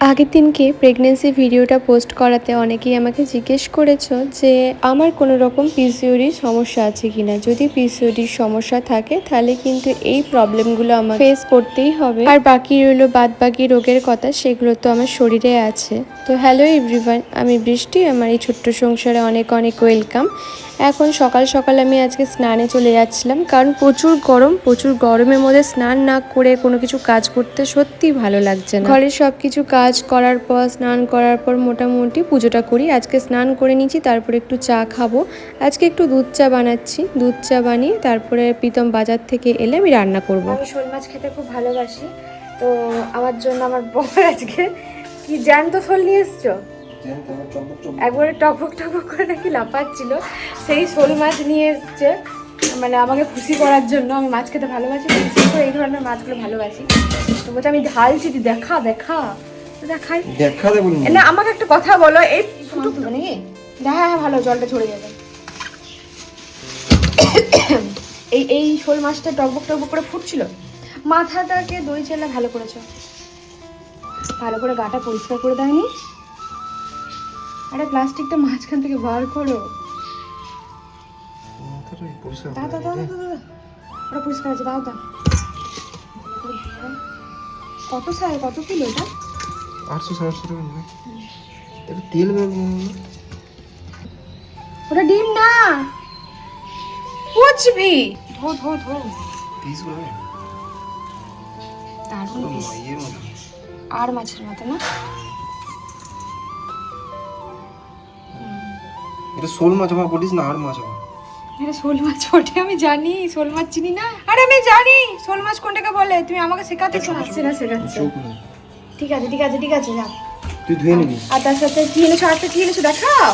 আগের দিনকে প্রেগনেন্সি ভিডিওটা পোস্ট করাতে অনেকেই আমাকে জিজ্ঞেস করেছো যে আমার কোনো রকম পিসিওডির সমস্যা আছে কিনা। যদি পিসিওডির সমস্যা থাকে তাহলে কিন্তু এই প্রবলেমগুলো আমার ফেস করতেই হবে, আর বাকি রইলো বাদ বাকি রোগের কথা, সেগুলো তো আমার শরীরে আছে। তো হ্যালো এভরিওয়ান, আমি বৃষ্টি, আমার এই ছোট্ট সংসারে অনেক অনেক ওয়েলকাম। এখন সকাল সকাল আমি আজকে স্নানে চলে যাচ্ছিলাম, কারণ প্রচুর গরমের মধ্যে স্নান না করে কোনো কিছু কাজ করতে সত্যি ভালো লাগছে না। ঘরের সব কিছু কাজ করার পর, স্নান করার পর মোটামুটি পুজোটা করি। আজকে স্নান করে নিয়েছি, তারপরে একটু চা খাবো। আজকে একটু দুধ চা বানাচ্ছি, দুধ চা বানিয়ে তারপরে প্রীতম বাজার থেকে এলে আমি রান্না করব। আমি শোল মাছ খেতে খুব ভালোবাসি, তো আমার জন্য আমার বর আজকে কি জ্যান্ত শোল নিয়ে এসছো। একবারে টপক টপক করে নাকি লাফাচ্ছিল, সেই শোল মাছ নিয়ে এসছে, মানে আমাকে খুশি করার জন্য। আমি মাছ খেতে ভালোবাসি, বিশেষ করে এই ধরনের মাছগুলো ভালোবাসি। তো বলছে আমি ঢালছি, দেখা দেখা দেখাই দেখা দেবো না। আমাকে একটা কথা বলো, এই ফুটুক নাকি? হ্যাঁ ভালো, জলটা ঝরে যাবে। এই শোল মাছটা টকবক টকবক করে ফুটছিল, মাথাটাকে দই চেলা ভালো করেছো, ভালো করে গাটা পরিষ্কার করে দেয়নি। আরে প্লাস্টিকটা মাঝখান থেকে বার করো, ওটা পরিষ্কার আছে, দাও দাও। কত সাই, কত কিলো এটা? 800-700 টাকা। তেল ওটা ডিম না, কুচবি ধো ধো ধো। আর মাছের মতো না, এটা শোল মাছ আমার বলিস না, আর মাছ আমার। এটা শোল মাছ ওঠে, আমি জানি শোল মাছ চিনি না। আরে আমি জানি শোল মাছ কোনটাকে বলে, তুমি আমাকে শেখাতেছো না। শেখাচ্ছ, ঠিক আছে ঠিক আছে ঠিক আছে, যা তুই ধুয়ে নিবি। আর তার সাথে কি এনেছো, আরেকটা কি এনেছো দেখাও।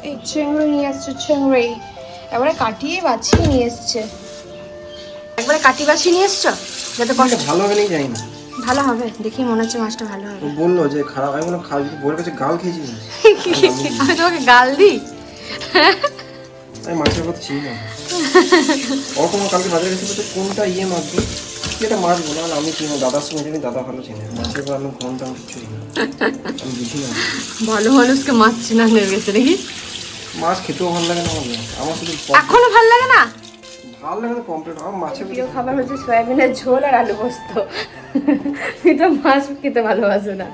এই চিংড়ি নিয়ে এসছে, চিংড়ি এবারে কাটিয়ে বাছিয়ে নিয়ে এসছে, একবারে কাটিয়ে বাছিয়ে নিয়ে এসছো যাতে কষ্ট ভালো হবে না, জানি না ভালো হবে, দেখি মনে হচ্ছে মাছটা ভালো হবে। বললো যে খারাপ, আমি বললাম খাবি, বউয়ের কাছে গাল খেয়েছিস। আমি তোমাকে গাল দিই? আমি মাছের কথা চিনি না। ওরকম কালকে বাজারে গেছে, বলছে কোনটা মাছ দিই, এটা মাছ বলো। আর আমি চিনি, দাদার সঙ্গে জানি, দাদা ভালো চিনি মাছের কথা। আমি কোনটা আমি কিছু চিনি না, আমি বুঝি না। ভালো মানুষকে মাছ চিনা হয়ে গেছে নাকি? মাছ খেতেও ভালো লাগে না আমার, শুধু এখনো ভালো লাগে না। ভালো লাগে না কমপ্লিট। আমার মাছের প্রিয় খাবার হচ্ছে সয়াবিনের ঝোল আর আলু পোস্ত। এটা মাছ খেতে ভালোবাসে না।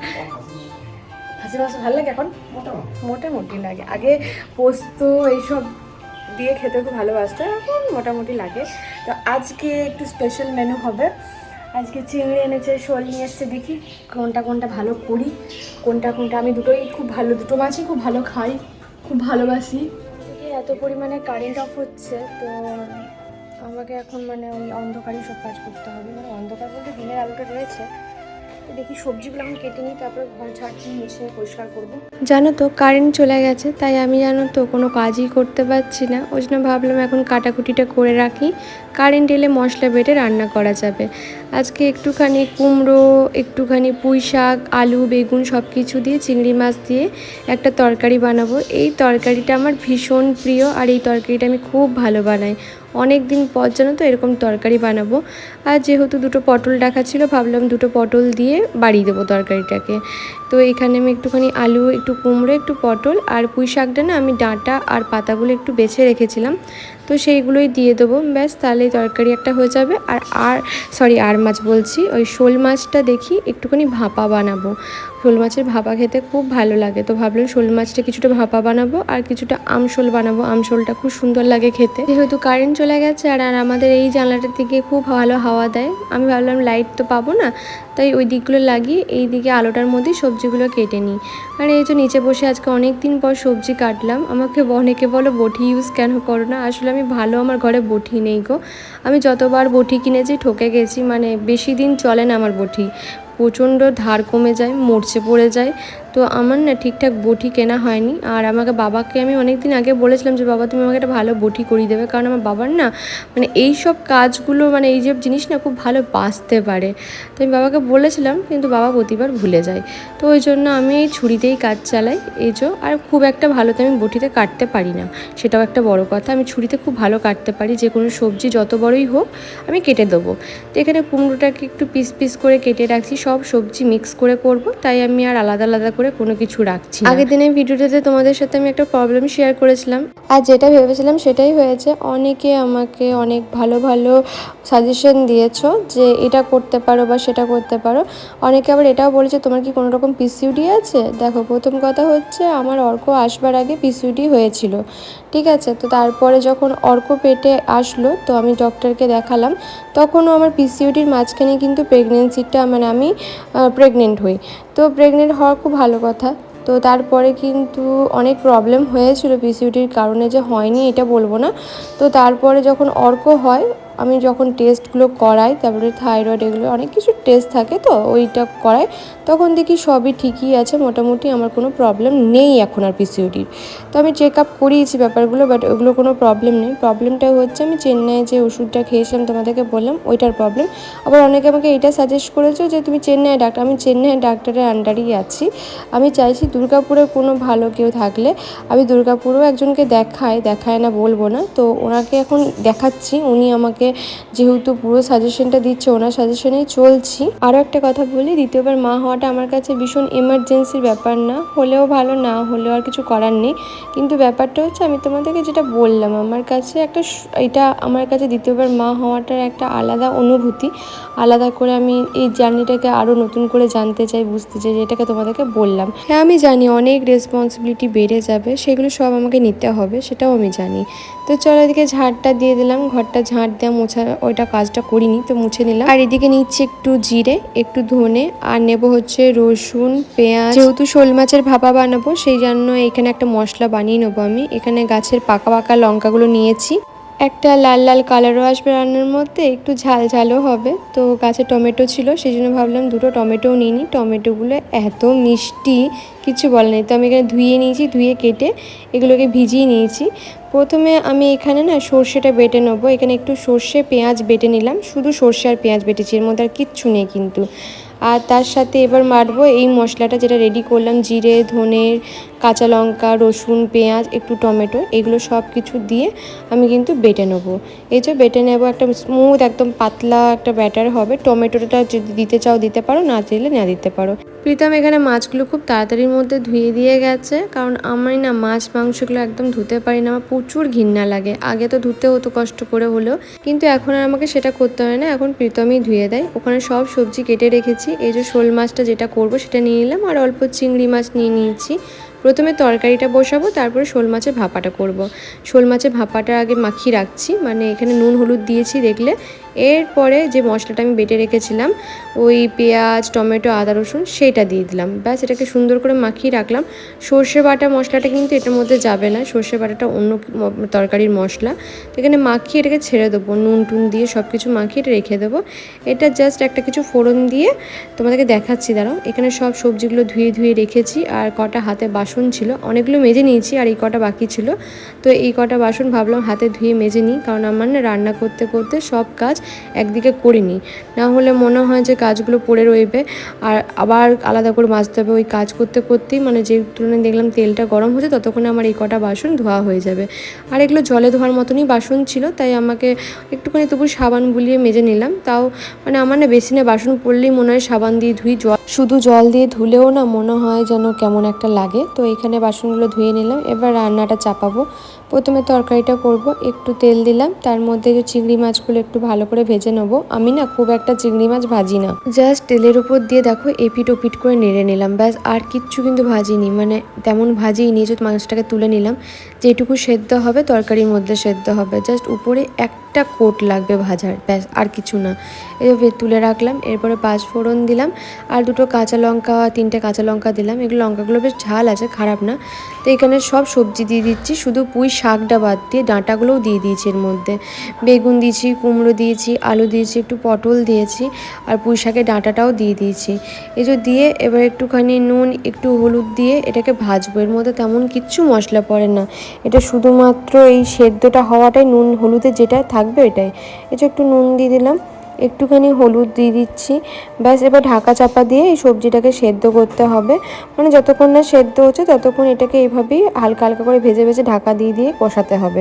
হাসি মাছ ভালো লাগে এখন, মোটামুটি লাগে। আগে পোস্ত এইসব দিয়ে খেতে খুব ভালোবাসতো, এখন মোটামুটি লাগে। তো আজকে একটু স্পেশাল মেনু হবে। আজকে চিংড়ি এনেছে, শোল নিয়ে এসছে, দেখি কোনটা কোনটা ভালো করি, কোনটা কোনটা। আমি দুটোই খুব ভালো, দুটো মাছই খুব ভালো খাই, খুব ভালোবাসি। এত পরিমাণে কারেন্ট অফ হচ্ছে, তো আমাকে এখন মানে ওই অন্ধকারই সব কাজ করতে হবে। মানে অন্ধকার বলতে দিনের আলোটা রয়েছে। তো দেখি সবজিগুলো এখন কেটে নিই, তারপরে ঘর ঝাড়ছি, মুছে পরিষ্কার করবো। জানো তো কারেন্ট চলে গেছে, তাই আমি জানো তো কোনো কাজই করতে পারছি না। ওই জন্য ভাবলাম এখন কাটাকুটিটা করে রাখি, কারেন্ট এলে মশলা বেটে রান্না করা যাবে। আজকে একটুখানি কুমড়ো, একটুখানি পুঁই শাক, আলু, বেগুন সব কিছু দিয়ে, চিংড়ি মাছ দিয়ে একটা তরকারি বানাবো। এই তরকারিটা আমার ভীষণ প্রিয়, আর এই তরকারিটা আমি খুব ভালো বানাই। অনেক দিন পর জানো তো এরকম তরকারি বানাবো। আর যেহেতু দুটো পটল রাখা ছিল, ভাবলাম দুটো পটল দিয়ে বাড়িয়ে দেবো তরকারিটাকে। তো এখানে আমি একটুখানি আলু, একটু কুমড়ো, একটু পটল আর পুঁই শাকটা না আমি ডাঁটা আর পাতাগুলো একটু বেছে রেখেছিলাম, তো সেইগুলোই দিয়ে দেবো। ব্যাস, তাহলে তরকারি একটা হয়ে যাবে। আর মাছ বলছি, ওই শোল মাছটা দেখি একটুখানি ভাপা বানাবো। শোল মাছের ভাপা খেতে খুব ভালো লাগে, তো ভাবলাম শোল মাছটা কিছুটা ভাপা বানাবো আর কিছুটা আমশোল বানাবো। আমশোলটা খুব সুন্দর লাগে খেতে। যেহেতু কারেন্ট চলে গেছে আর আমাদের এই জানলাটার দিকে খুব ভালো হাওয়া দেয়, আমি ভাবলাম লাইট তো পাবো না, তাই ওই দিকগুলো লাগিয়ে এই দিকে আলোটার মধ্যেই সবজিগুলো কেটে নিই। আর এই যে নিচে বসে আজকে অনেক দিন পর সবজি কাটলাম। আমাকে অনেকে বলো বটি ইউজ কেন করো না, আসলে আমি ভালো, আমার ঘরে বটি নেই গো। আমি যতবার বটি কিনেছি ঠকে গেছি, মানে বেশি দিন চলে না আমার বটি, প্রচণ্ড ধার কমে যায়, মরচে পড়ে যায়। তো আমার না ঠিকঠাক বটি কেনা হয়নি। আর আমাকে বাবাকে আমি অনেক দিন আগে বলেছিলাম যে বাবা তুমি আমাকে একটা ভালো বটি করিয়ে দেবে, কারণ আমার বাবার না মানে এই সব কাজগুলো মানে এই সব জিনিস না খুব ভালো বাঁচতে পারে। তো আমি বাবাকে বলেছিলাম, কিন্তু বাবা প্রতিবার ভুলে যায়। তো ওই জন্য আমি এই ছুরিতেই কাজ চালাই। এই যে আর খুব একটা ভালো তো আমি বটিতে কাটতে পারি না, সেটাও একটা বড় কথা। আমি ছুরিতে খুব ভালো কাটতে পারি, যে কোনো সবজি যত বড়ই হোক আমি কেটে দেবো। তো এখানে কুমড়োটাকে একটু পিস পিস করে কেটে রাখছি, সব সবজি মিক্স করে করব, তাই আমি আর আলাদা আলাদা করে কোনো কিছু রাখছি না। আগের দিনের ভিডিওটাতে তোমাদের সাথে আমি একটা প্রবলেম শেয়ার করেছিলাম, আর যেটা ভেবেছিলাম সেটাই হয়েছে। অনেকে আমাকে অনেক ভালো ভালো সাজেশন দিয়েছো যে এটা করতে পারো বা সেটা করতে পারো। অনেকে আবার এটাও বলেছে তোমার কি কোনো রকম পিসিওডি আছে। দেখো, প্রথম কথা হচ্ছে আমার অর্ক আসবার আগে পিসিওডি হয়েছিল, ঠিক আছে। তো তারপরে যখন অর্ক পেটে আসলো তো আমি ডক্টরকে দেখালাম, তখনও আমার পিসিওডির মাঝখানে কিন্তু প্রেগনেন্সিটা মানে আমি প্রেগনেন্ট হই। তো প্রেগনেন্ট হওয়া খুব ভালো কথা। তো তারপরে কিন্তু অনেক প্রবলেম হয়েছিল পিসিওডির কারণে, যে হয়নি এটা বলবো না। তো তারপরে যখন অর্ক হয়, আমি যখন টেস্টগুলো করাই, তারপরে থাইরয়েড এগুলো অনেক কিছু টেস্ট থাকে, তো ওইটা করাই, তখন দেখি সবই ঠিকই আছে মোটামুটি, আমার কোনো প্রবলেম নেই এখন আর পিসিওডির। তো আমি চেক আপ করিয়েছি ব্যাপারগুলো, বাট ওগুলো কোনো প্রবলেম নেই। প্রবলেমটা হচ্ছে আমি চেন্নাইয়ে যে ওষুধটা খেয়েছিলাম তোমাদেরকে বললাম, ওইটার প্রবলেম। আবার অনেকে আমাকে এটা সাজেস্ট করেছো যে তুমি চেন্নাই ডাক্তার, আমি চেন্নাই ডাক্তারের আন্ডারেই আছি। আমি চাইছি দুর্গাপুরে কোনো ভালো কেউ থাকলে আমি দুর্গাপুরেও একজনকে দেখায় না বলবো না, তো ওনাকে এখন দেখাচ্ছি। উনি আমাকে যেহেতু পুরো সাজেশনটা দিচ্ছে, ওনার সাজেশনেই চলছি। আরও একটা কথা বলি, দ্বিতীয়বার মা হওয়াটা আমার কাছে ভীষণ এমার্জেন্সির ব্যাপার না, হলেও ভালো না হলেও আর কিছু করার নেই। কিন্তু ব্যাপারটা হচ্ছে আমি তোমাদেরকে যেটা বললাম, আমার কাছে একটা এটা আমার কাছে দ্বিতীয়বার মা হওয়াটার একটা আলাদা অনুভূতি, আলাদা করে আমি এই জার্নিটাকে আরও নতুন করে জানতে চাই, বুঝতে চাই, যেটাকে তোমাদেরকে বললাম। হ্যাঁ আমি জানি অনেক রেসপন্সিবিলিটি বেড়ে যাবে, সেগুলো সব আমাকে নিতে হবে, সেটাও আমি জানি। তো চলো এদিকে ঝাড়টা দিয়ে দিলাম, ঘরটা ঝাড় দেওয়া মোছা ওইটা কাজটা করিনি, তো মুছে নিলাম। আর এদিকে নিচ্ছি একটু জিরে, একটু ধনে, আর নেব হচ্ছে রসুন, পেঁয়াজ। যেহেতু শোল মাছের ভাপা বানাবো সেই জন্য এখানে একটা মশলা বানিয়ে নেবো আমি। এখানে গাছের পাকা পাকা লঙ্কাগুলো নিয়েছি, একটা লাল লাল কালারও আসবে রান্নার মধ্যে, একটু ঝাল ঝালও হবে। তো গাছে টমেটো ছিল, সেই জন্য ভাবলাম দুটো টমেটোও নিই নি। টমেটোগুলো এত মিষ্টি কিছু বলে নেই। তো আমি এখানে ধুয়ে নিয়েছি, ধুয়ে কেটে এগুলোকে ভিজিয়ে নিয়েছি। প্রথমে আমি এখানে না সর্ষেটা বেটে নেবো। এখানে একটু সর্ষে পেঁয়াজ বেটে নিলাম, শুধু সর্ষে আর পেঁয়াজ বেটেছি, এর মধ্যে আর কিচ্ছু নেই কিন্তু। আর তার সাথে এবার মারবো এই মশলাটা যেটা রেডি করলাম, জিরে, ধনের, কাঁচা লঙ্কা, রসুন, পেঁয়াজ, একটু টমেটো, এগুলো সব কিছু দিয়ে আমি কিন্তু বেটে নেবো। এই যে বেটে নেবো, একটা স্মুথ একদম পাতলা একটা ব্যাটার হবে। টমেটোটা যদি দিতে চাও দিতে পারো, না দিলে না দিতে পারো। প্রীতম এখানে মাছগুলো খুব তাড়াতাড়ির মধ্যে ধুয়ে দিয়ে গেছে, কারণ আমি না মাছ মাংসগুলো একদম ধুতে পারি না, আমার প্রচুর ঘৃণা লাগে। আগে তো ধুতে হতো কষ্ট করে হলেও, কিন্তু এখন আর আমাকে সেটা করতে হয় না, এখন প্রীতমই ধুয়ে দেয়। ওখানে সব সবজি কেটে রেখেছি। এই যে শোল মাছটা যেটা করব সেটা নিয়ে নিলাম, আর অল্প চিংড়ি মাছ নিয়ে নিয়েছি। প্রথমে তরকারিটা বসাবো, তারপরে শোল মাছের ভাপাটা করব। শোল মাছের ভাপাটা আগে মাখিয়ে রাখছি, মানে এখানে নুন হলুদ দিয়েছি দেখলে। এরপরে যে মশলাটা আমি বেটে রেখেছিলাম, ওই পেঁয়াজ, টমেটো, আদা, রসুন, সেইটা দিয়ে দিলাম। ব্যাস, এটাকে সুন্দর করে মাখিয়ে রাখলাম। সর্ষে বাটা মশলাটা কিন্তু এটার মধ্যে যাবে না, সর্ষে বাটাটা অন্য তরকারির মশলা। তো এখানে মাখিয়ে এটাকে ছেড়ে দেবো, নুন টুন দিয়ে সব কিছু মাখিয়ে এটা রেখে দেবো। এটা জাস্ট একটা কিছু ফোড়ন দিয়ে তোমাদেরকে দেখাচ্ছি, দাঁড়াও। এখানে সব সবজিগুলো ধুয়ে রেখেছি, আর কটা হাতে বাসন ছিল, অনেকগুলো মেজে নিয়েছি, আর এই কটা বাকি ছিল। তো এই কটা বাসন ভাবলাম হাতে ধুয়ে মেজে নিই, কারণ আমার না রান্না করতে করতে সব কাজ একদিকে করে নিই, না হলে মনে হয় যে কাজগুলো পড়ে রইবে আর আবার আলাদা করে মাজতে হবে। ওই কাজ করতে করতেই মানে যে তুলনায় দেখলাম তেলটা গরম হচ্ছে, ততক্ষণে আমার এই কটা বাসন ধোয়া হয়ে যাবে। আর এগুলো জলে ধোয়ার মতনই বাসন ছিল, তাই আমাকে একটুখানি তবু সাবান বুলিয়ে মেজে নিলাম। তাও মানে আমার না বেসিনে বাসন পড়লেই মনে হয় সাবান দিয়ে ধুই, শুধু জল দিয়ে ধুলেও না মনে হয় যেন কেমন একটা লাগে। তো এখানে বাসনগুলো ধুয়ে নিলাম, এবার রান্নাটা চাপাবো। প্রথমে তরকারিটা করব, একটু তেল দিলাম, তার মধ্যে যে চিংড়ি মাছগুলো একটু ভালো করে ভেজে নেবো। আমি না খুব একটা চিংড়ি মাছ ভাজি না, জাস্ট তেলের উপর দিয়ে দেখো এপিট ওপিট করে নেড়ে নিলাম, ব্যাস। আর কিচ্ছু কিন্তু ভাজিনি, মানে তেমন ভাজিনি। যে মাছটাকে তুলে নিলাম, যেটুকু সেদ্ধ হবে তরকারির মধ্যে সেদ্ধ হবে, জাস্ট উপরে একটা একটা কোট লাগবে ভাজার, ব্যাস আর কিছু না। এভাবে তুলে রাখলাম। এরপরে 5 ফোড়ন দিলাম আর 2টো কাঁচা লঙ্কা, 3টে কাঁচা লঙ্কা দিলাম। এগুলো লঙ্কাগুলো বেশ ঝাল আছে, খারাপ না। তো এখানে সব সবজি দিয়ে দিচ্ছি, শুধু পুঁই শাকটা বাদ দিয়ে ডাঁটাগুলোও দিয়ে দিয়েছি এর মধ্যে। বেগুন দিয়েছি, কুমড়ো দিয়েছি, আলু দিয়েছি, একটু পটল দিয়েছি আর পুঁই শাকের ডাঁটাটাও দিয়ে দিয়েছি। এই যে দিয়ে এবার একটুখানি নুন, একটু হলুদ দিয়ে এটাকে ভাজবো। এর মধ্যে তেমন কিচ্ছু মশলা পড়ে না, এটা শুধুমাত্র এই সেদ্ধটা হওয়াটাই, নুন হলুদে যেটা থাকবে এটাই। এই যে একটু নুন দিয়ে দিলাম, একটুখানি হলুদ দিয়ে দিচ্ছি, ব্যাস। এবার ঢাকা চাপা দিয়ে এই সবজিটাকে সেদ্ধ করতে হবে, মানে যতক্ষণ না সেদ্ধ হচ্ছে ততক্ষণ এটাকে এইভাবেই হালকা হালকা করে ভেজে ভেজে ঢাকা দিয়ে দিয়ে কষাতে হবে,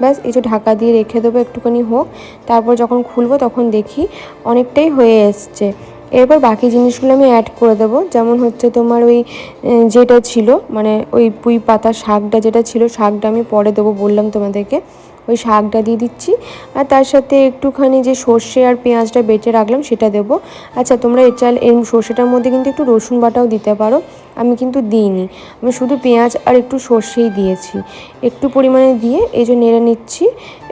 ব্যাস। এই যে ঢাকা দিয়ে রেখে দেবো একটুখানি হোক, তারপর যখন খুলবো তখন দেখি অনেকটাই হয়ে এসছে। এরপর বাকি জিনিসগুলো আমি অ্যাড করে দেবো, যেমন হচ্ছে তোমার ওই যেটা ছিল, মানে ওই পুঁই পাতা শাকটা যেটা ছিল, শাকটা আমি পরে দেবো বললাম তোমাদেরকে, ওই শাকটা দিয়ে দিচ্ছি। আর তার সাথে একটুখানি যে সর্ষে আর পেঁয়াজটা বেটে রাখলাম সেটা দেবো। আচ্ছা, তোমরা এই সর্ষেটার মধ্যে কিন্তু একটু রসুন বাটাও দিতে পারো, আমি কিন্তু দিইনি, আমি শুধু পেঁয়াজ আর একটু সর্ষেই দিয়েছি। একটু পরিমাণে দিয়ে এই যে নেড়ে নিচ্ছি।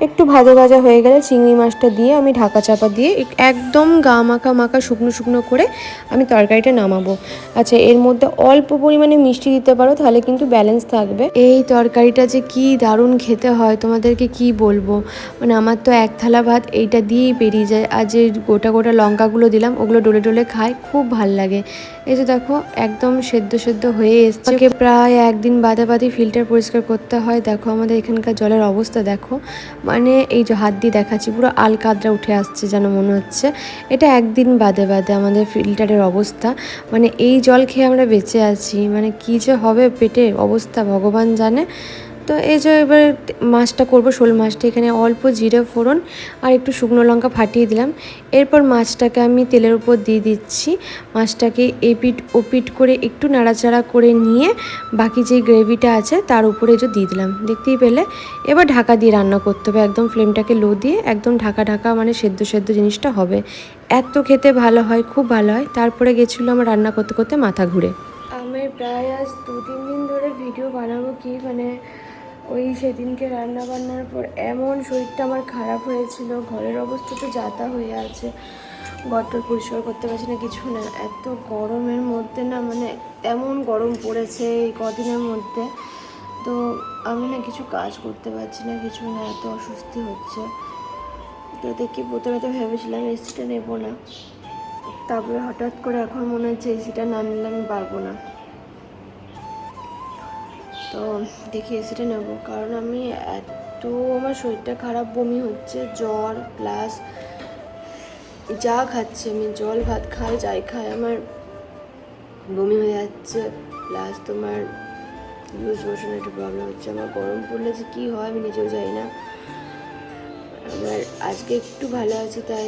একটু ভাজা ভাজা হয়ে গেলে চিংড়ি মাছটা দিয়ে আমি ঢাকা চাপা দিয়ে একদম গা মাখা মাখা শুকনো শুকনো করে আমি তরকারিটা নামাবো। আচ্ছা, এর মধ্যে অল্প পরিমাণে মিষ্টি দিতে পারো, তাহলে কিন্তু ব্যালেন্স থাকবে। এই তরকারিটা যে কি দারুণ খেতে হয় তোমাদেরকে কি বলবো, মানে আমার তো এক থালা ভাত এইটা দিয়েই বেরিয়ে যায়। আর যে গোটা গোটা লঙ্কাগুলো দিলাম ওগুলো ডলে ডলে খাই, খুব ভাল লাগে। এই যে দেখো একদম সেদ্ধ সেদ্ধ হয়ে এসছে। প্রায় একদিন বাদে বাদে ফিল্টার পরিষ্কার করতে হয়। দেখো আমাদের এখানকার জলের অবস্থা দেখো, মানে এই যে হাত দিয়ে দেখাচ্ছি, পুরো আলকাদরা উঠে আসছে যেন মনে হচ্ছে। এটা একদিন বাদে বাদে আমাদের ফিল্টারের অবস্থা, মানে এই জল খেয়ে আমরা বেঁচে আছি, মানে কী যে হবে পেটে অবস্থা ভগবান জানে। তো এই যে এবার মাছটা করবো, শোল মাছটা, এখানে অল্প জিরে ফোড়ন আর একটু শুকনো লঙ্কা ফাটিয়ে দিলাম। এরপর মাছটাকে আমি তেলের উপর দিয়ে দিচ্ছি, মাছটাকে এপিট ওপিট করে একটু নাড়াচাড়া করে নিয়ে বাকি যে গ্রেভিটা আছে তার উপরে যে দিয়ে দিলাম, দেখতেই পেলে। এবার ঢাকা দিয়ে রান্না করতে হবে, একদম ফ্লেমটাকে লো দিয়ে একদম ঢাকা ঢাকা, মানে সেদ্ধ সেদ্ধ জিনিসটা হবে। এত খেতে ভালো হয়, খুব ভালো হয়। তারপরে গেছিলো আমার রান্না করতে করতে মাথা ঘুরে। আমি প্রায় আজ 2-3 দিন ধরে ভিডিও বানাবো কি, মানে ওই সেদিনকে রান্না বান্নার পর এমন শরীরটা আমার খারাপ হয়েছিল, ঘরের অবস্থা তো যাতা হয়ে আছে, ঘরটা পরিষ্কার করতে পারছি না, কিছু না। এত গরমের মধ্যে না, মানে এমন গরম পড়েছে এই কদিনের মধ্যে, তো আমি না কিছু কাজ করতে পারছি না, কিছু না, এত অস্বস্তি হচ্ছে। তো দেখি প্রথমে তো ভেবেছিলাম এসিটা নেবো না, তারপরে হঠাৎ করে এখন মনে হচ্ছে এসিটা না নিলে আমি পারবো না। তো দেখি এসিটা নেবো, কারণ আমি এত, আমার শরীরটা খারাপ, বমি হচ্ছে, জ্বর, প্লাস যা খাচ্ছি আমি, জল ভাত খাই যাই খাই, আমার বমি হয়ে যাচ্ছে, প্লাস তোমার লুজ মোশনের একটা প্রবলেম হচ্ছে। আমার গরম পড়লে যে কী হয় আমি নিজেও জানি না। আমার আজকে একটু ভালো আছি, তাই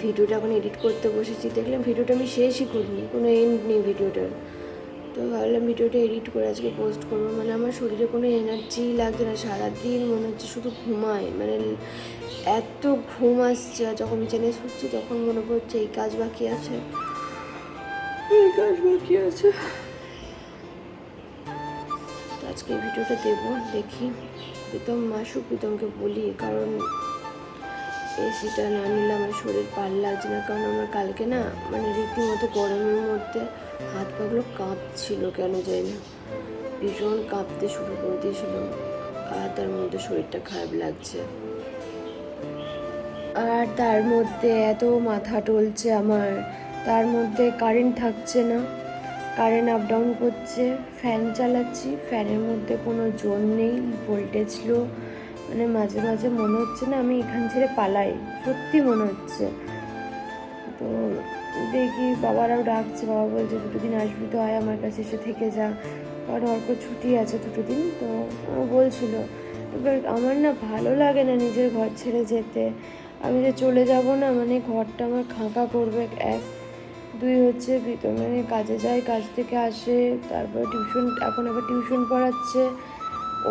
ভিডিওটা এখন এডিট করতে বসেছি। দেখলাম ভিডিওটা আমি শেষই করিনি, কোনো এন্ড নেই ভিডিওটার, তো ভাবলাম ভিডিওটা এডিট করে আজকে পোস্ট করবো। মানে আমার শরীরে কোনো এনার্জি লাগছে না, সারাদিন মনে হচ্ছে শুধু ঘুমায়, মানে এত ঘুম আসছে। যখন বিছানে শুচ্ছি তখন মনে পড়ছে এই কাজ বাকি আছে, এই কাজ বাকি আছে। তো আজকে এই ভিডিওটা দেবো, দেখি প্রীতম মাসুক, প্রীতমকে বলি, কারণ এসিটা না নিলে আমার শরীর ভালো লাগছে না। কারণ আমার কালকে না, মানে রীতিমতো গরমের মধ্যে হাত পাগুলো কাঁপছিল, কেন যায় না, ভীষণ কাঁপতে শুরু করে দিয়েছিল, আর তার মধ্যে শরীরটা খারাপ লাগছে। আর তার মধ্যে এত মাথা টলছে আমার, তার মধ্যে কারেন্ট থাকছে না, কারেন্ট আপ ডাউন করছে, ফ্যান চালাচ্ছি, ফ্যানের মধ্যে কোনো জোর নেই, ভোল্টেজ লো, মানে মাঝে মাঝে মনে হচ্ছে না আমি এখান ছেড়ে পালাই, সত্যি মনে হচ্ছে। তো দেখি বাবারাও ডাকছে, বাবা বলছে 2 দিন আসবি তো, আয় আমার কাছে এসে থেকে যা, কারণ অল্প ছুটি আছে 2 দিন। তো ও বলছিল, এবার আমার না ভালো লাগে না নিজের ঘর ছেড়ে যেতে, আমি যে চলে যাব না, মানে ঘরটা আমার খাঁকা করবে। 1, 2 হচ্ছে মানে কাজে যায়, কাজ থেকে আসে, তারপর টিউশন, এখন আবার টিউশন পড়াচ্ছে,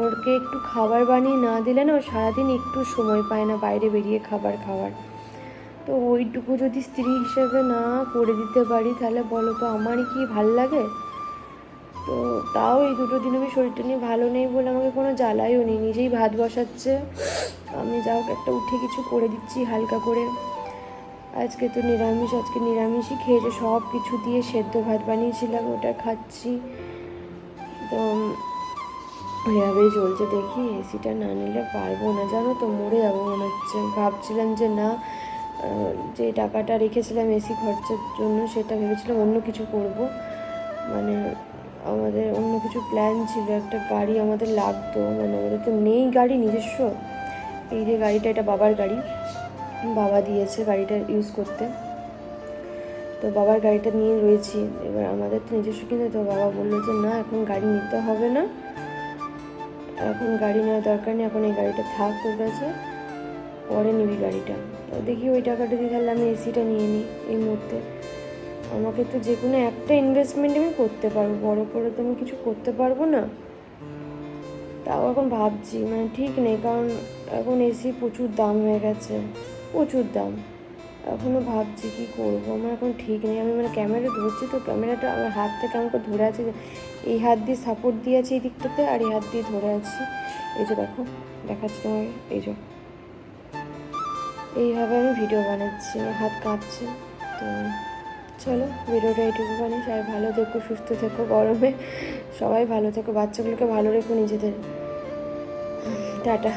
ওরকে একটু খাবার বানিয়ে না দিলে না ও সারাদিন একটু সময় পায় না বাইরে বেরিয়ে খাবার খাওয়ার। তো ওইটুকু যদি স্ত্রী হিসেবে না করে দিতে পারি, তাহলে বলো তো আমারই কি ভাল লাগে। তো তাও এই 2 দিন আমি শরীরটা নিয়ে ভালো নেই বলে আমাকে কোনো জ্বালাইও নেই, নিজেই ভাত বসাচ্ছে, আমি যা হোক একটা উঠে কিছু করে দিচ্ছি হালকা করে। আজকে তো নিরামিষ, আজকে নিরামিষই খেয়েছে, সব কিছু দিয়ে সেদ্ধ ভাত বানিয়েছিলাম ওটা খাচ্ছি। তো এভাবেই চলছে, দেখি এসিটা না নিলে পারবো না, জানো তো মরে যাবো মনে হচ্ছে। ভাবছিলাম যে না, যে টাকাটা রেখেছিলাম এসি খরচার জন্য সেটা ভেবেছিলাম অন্য কিছু করব, মানে আমাদের অন্য কিছু প্ল্যান ছিল, একটা গাড়ি আমাদের লাগতো, মানে আমাদের তো নেই গাড়ি নিজস্ব। এই যে গাড়িটা, এটা বাবার গাড়ি, বাবা দিয়েছে গাড়িটা ইউজ করতে, তো বাবার গাড়িটা নিয়ে রয়েছি। এবার আমাদের তো নিজস্ব কিনে, তো বাবা বললো যে না এখন গাড়ি নিতে হবে না, এখন গাড়ি নেওয়ার দরকার নেই, এখন এই গাড়িটা থাক তোর কাছে, পরে নিবি গাড়িটা। তো দেখি ওই টাকাটা দিয়ে তাহলে আমি এসিটা নিয়ে নিই এই মুহূর্তে। আমাকে তো যে কোনো একটা ইনভেস্টমেন্ট আমি করতে পারবো, বড় করে তো আমি কিছু করতে পারবো না। তাও এখন ভাবছি, মানে ঠিক নেই, কারণ এখন এসি প্রচুর দাম হয়ে গেছে, প্রচুর দাম। এখনও ভাবছি কী করবো, আমার এখন ঠিক নেই। আমি মানে ক্যামেরা ধরছি, তো ক্যামেরাটা আমার হাতটা কেমন করে ধরে আছে, এই হাত দিয়ে সাপোর্ট দিয়ে আছি এই দিকটাতে, আর এই হাত দিয়ে ধরে আছি। এই যে দেখো, দেখাচ্ছি তোমাকে, এই যে এইভাবে আমি ভিডিও বানাচ্ছি, আমার হাত কাঁপছে। তো চলো ভিডিওটা এইটুকু বানিয়ে, সবাই ভালো থেকো, সুস্থ থেকো, গরমে সবাই ভালো থেকো, বাচ্চাগুলোকে ভালো রেখো নিজেদের। টাটা।